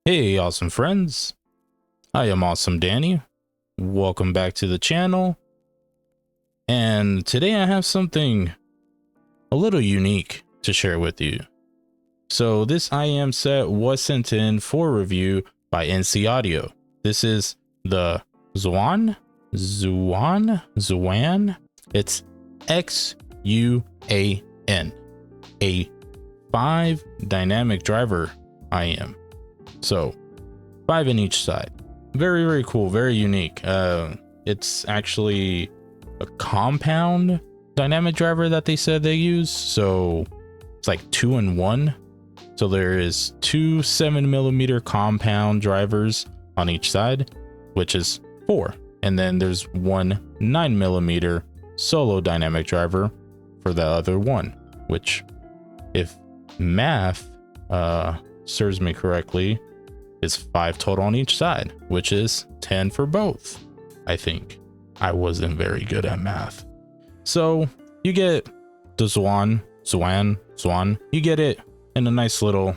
Hey, awesome friends. I am Awesome Danny. Welcome back to the channel. And today I have something a little unique to share with you. So this IM set was sent in for review by NC Audio. This is the Xuan. It's Xuan, a 5 dynamic driver IM. So 5 in each side. Very cool, very unique. It's actually a compound dynamic driver that they said they use, so it's like 2 in 1. So there is 2 7mm compound drivers on each side, which is 4, and then there's 1 9mm solo dynamic driver for the other one, which, if math serves me correctly, is 5 total on each side, which is 10 for both. I think I wasn't very good at math. So you get the Xuan. You get it in a nice little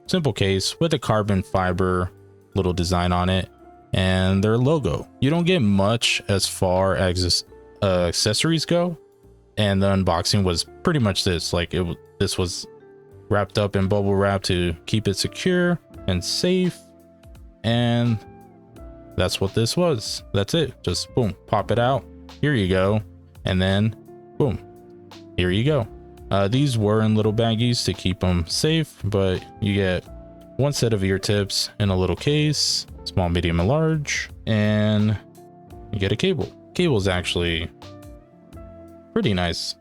simple case with a carbon fiber little design on it and their logo. You don't get much as far as accessories go, and the unboxing was pretty much this. This was wrapped up in bubble wrap to keep it secure and safe, and that's what this was. That's it. Just boom, pop it out, here you go, and then boom, here you go. These were in little baggies to keep them safe, but you get 1 set of ear tips in a little case, small, medium, and large, and you get a cable. Cable's actually pretty nice.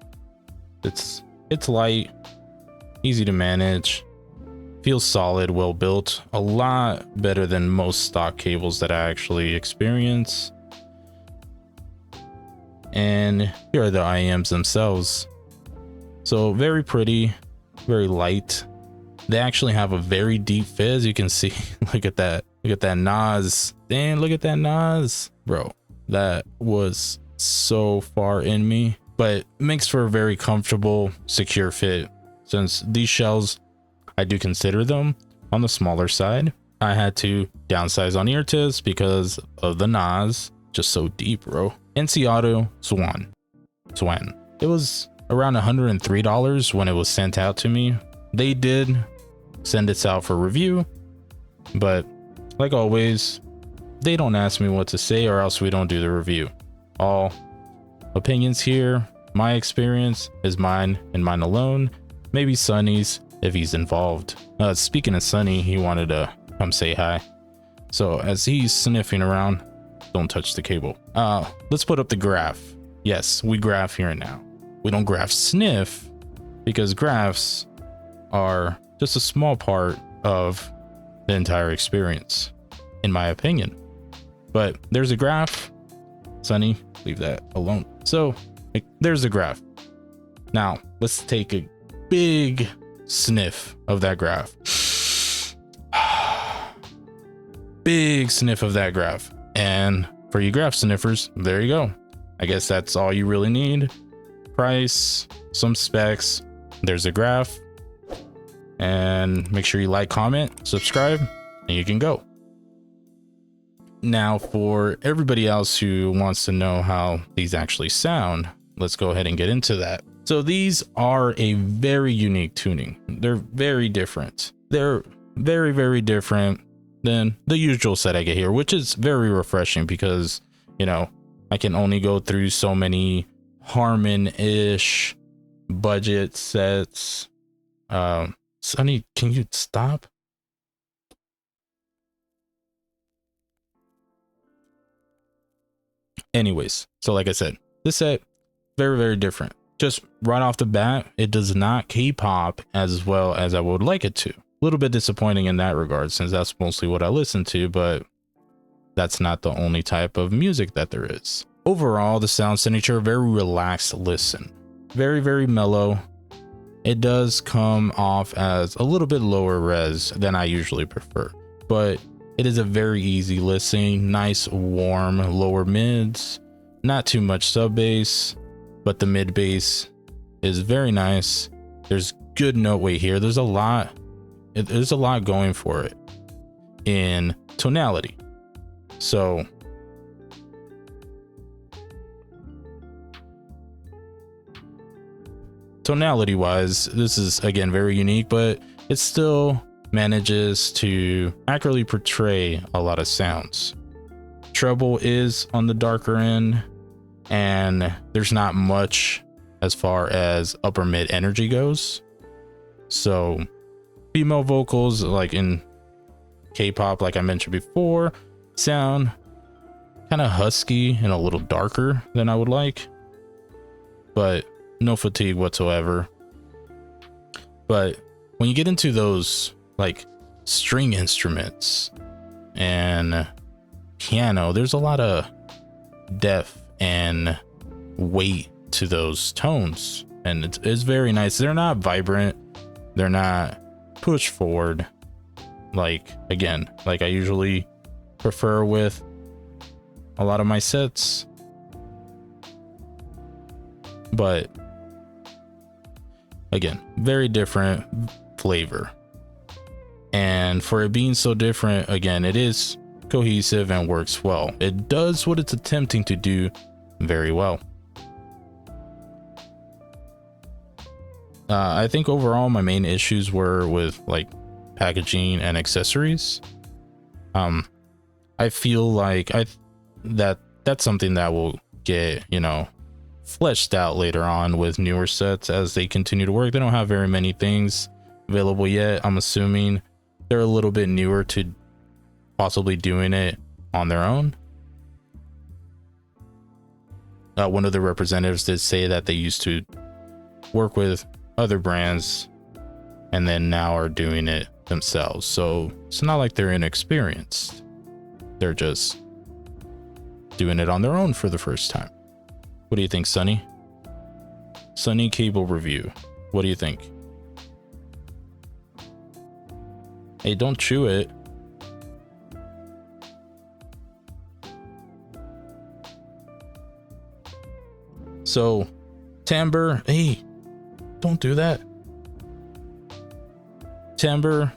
It's light, easy to manage, feels solid, well built, a lot better than most stock cables that I actually experience. And here are the IMs themselves. So very pretty, very light. They actually have a very deep fizz. You can see, look at that Nas. Damn, look at that Nas, bro. That was so far in me, but makes for a very comfortable, secure fit. Since these shells, I do consider them on the smaller side, I had to downsize on ear tips because of the Nas. Just so deep, bro. NC Audio Xuan. It was around $103 when it was sent out to me. They did send it out for review, but like always, they don't ask me what to say or else we don't do the review. All opinions here, my experience is mine and mine alone. Maybe Sunny's if he's involved. Speaking of Sunny, he wanted to come say hi. So as he's sniffing around, don't touch the cable. Let's put up the graph. Yes, we graph here and now. We don't graph sniff because graphs are just a small part of the entire experience, in my opinion. But there's a graph. Sunny, leave that alone. So there's the graph. Now let's take a big sniff of that graph. Big sniff of that graph. And for you graph sniffers, there you go. I guess that's all you really need. Price, some specs, there's a graph, and make sure you like, comment, subscribe, and you can go. Now for everybody else who wants to know how these actually sound, let's go ahead and get into that. So these are a very unique tuning. They're very different. They're very different than the usual set I get here, which is very refreshing because, you know, I can only go through so many Harman-ish budget sets. Sunny, can you stop? Anyways, so like I said, this set, very different. Just right off the bat, it does not K-pop as well as I would like it to. A little bit disappointing in that regard, since that's mostly what I listen to, but that's not the only type of music that there is. Overall, the sound signature, very relaxed listen. Very mellow. It does come off as a little bit lower res than I usually prefer, but it is a very easy listen. Nice, warm, lower mids. Not too much sub bass, but the mid bass is very nice. There's good note weight here. There's a lot going for it. in tonality. So tonality wise, this is again very unique, but it still manages to accurately portray a lot of sounds. Treble is on the darker end, and there's not much as far as upper mid energy goes. So female vocals, like in K-pop, like I mentioned before, sound kind of husky and a little darker than I would like, but no fatigue whatsoever. But when you get into those like string instruments and piano, there's a lot of depth and weight to those tones, and it's very nice. They're not vibrant, they're not push forward like I usually prefer with a lot of my sets, but again, very different flavor. And for it being so different, again, it is cohesive and works well. It does what it's attempting to do very well. I think overall my main issues were with like packaging and accessories. I feel like that's something that will get, fleshed out later on with newer sets as they continue to work. They don't have very many things available yet. I'm assuming they're a little bit newer to possibly doing it on their own. One of the representatives did say that they used to work with other brands and then now are doing it themselves. So it's not like they're inexperienced. They're just doing it on their own for the first time. What do you think, Sunny? Sunny Cable Review. What do you think? Hey, don't chew it. So, timbre, hey, don't do that. Timbre,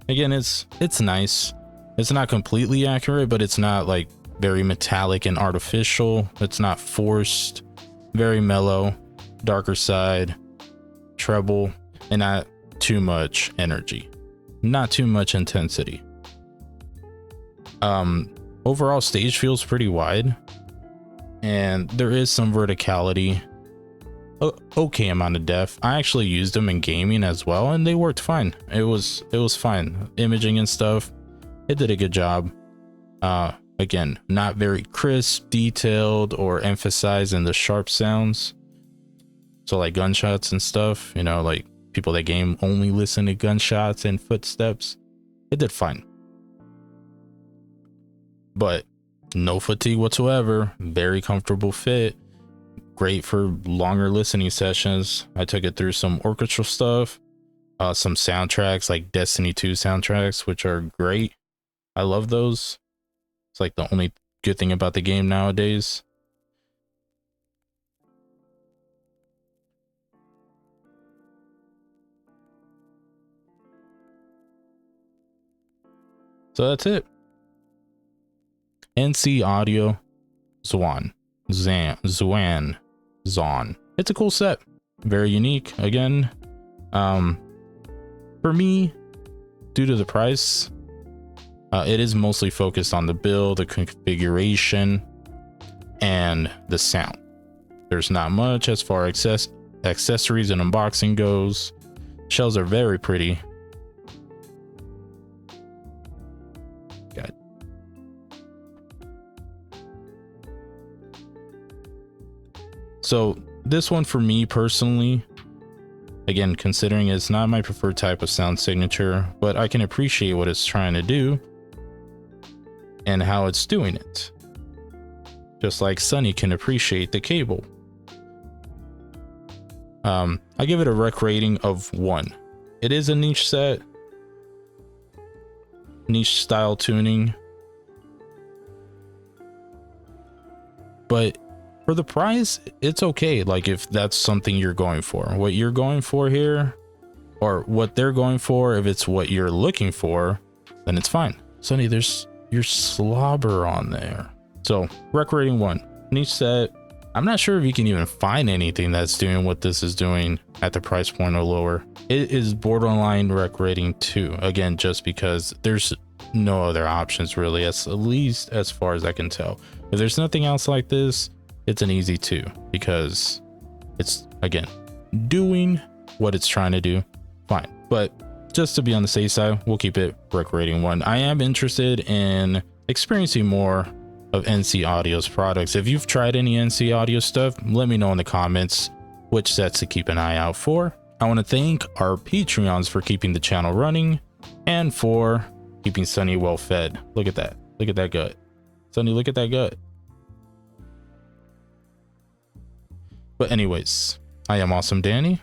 again, it's nice. It's not completely accurate, but it's not like very metallic and artificial. It's not forced. Very mellow, darker side, treble, and not too much energy, not too much intensity. Overall stage feels pretty wide, and there is some verticality. Okay amount of depth. I actually used them in gaming as well, and they worked fine. It was fine. Imaging and stuff, it did a good job. Again, not very crisp, detailed, or emphasizing the sharp sounds. So like gunshots and stuff, like people that game only listen to gunshots and footsteps. It did fine. But no fatigue whatsoever. Very comfortable fit. Great for longer listening sessions. I took it through some orchestral stuff, some soundtracks like Destiny 2 soundtracks, which are great. I love those. It's like the only good thing about the game nowadays. So that's it. NC Audio Xuan. It's a cool set. Very unique. Again, for me, due to the price, it is mostly focused on the build, the configuration, and the sound. There's not much as far as accessories and unboxing goes. Shells are very pretty. Got it. So this one for me personally, again, considering it's not my preferred type of sound signature, but I can appreciate what it's trying to do and how it's doing it. Just like Sunny can appreciate the cable. I give it a rec rating of 1. It is a niche set, niche style tuning, but for the price, it's okay. Like if that's something you're going for, what you're going for here, or what they're going for, if it's what you're looking for, then it's fine. Sonny, there's your slobber on there. So rec rating 1. Niche set. I'm not sure if you can even find anything that's doing what this is doing at the price point or lower. It is borderline rec rating 2. Again, just because there's no other options really, at least as far as I can tell. If there's nothing else like this, it's an easy 2 because it's, again, doing what it's trying to do. Fine. But just to be on the safe side, we'll keep it rec rating 1. I am interested in experiencing more of NC Audio's products. If you've tried any NC Audio stuff, let me know in the comments which sets to keep an eye out for. I want to thank our Patreons for keeping the channel running and for keeping Sonny well fed. Look at that. Look at that gut. Sonny, look at that gut. But anyways, I am Awesome Danny.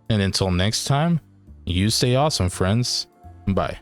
And until next time, you stay awesome, friends. Bye.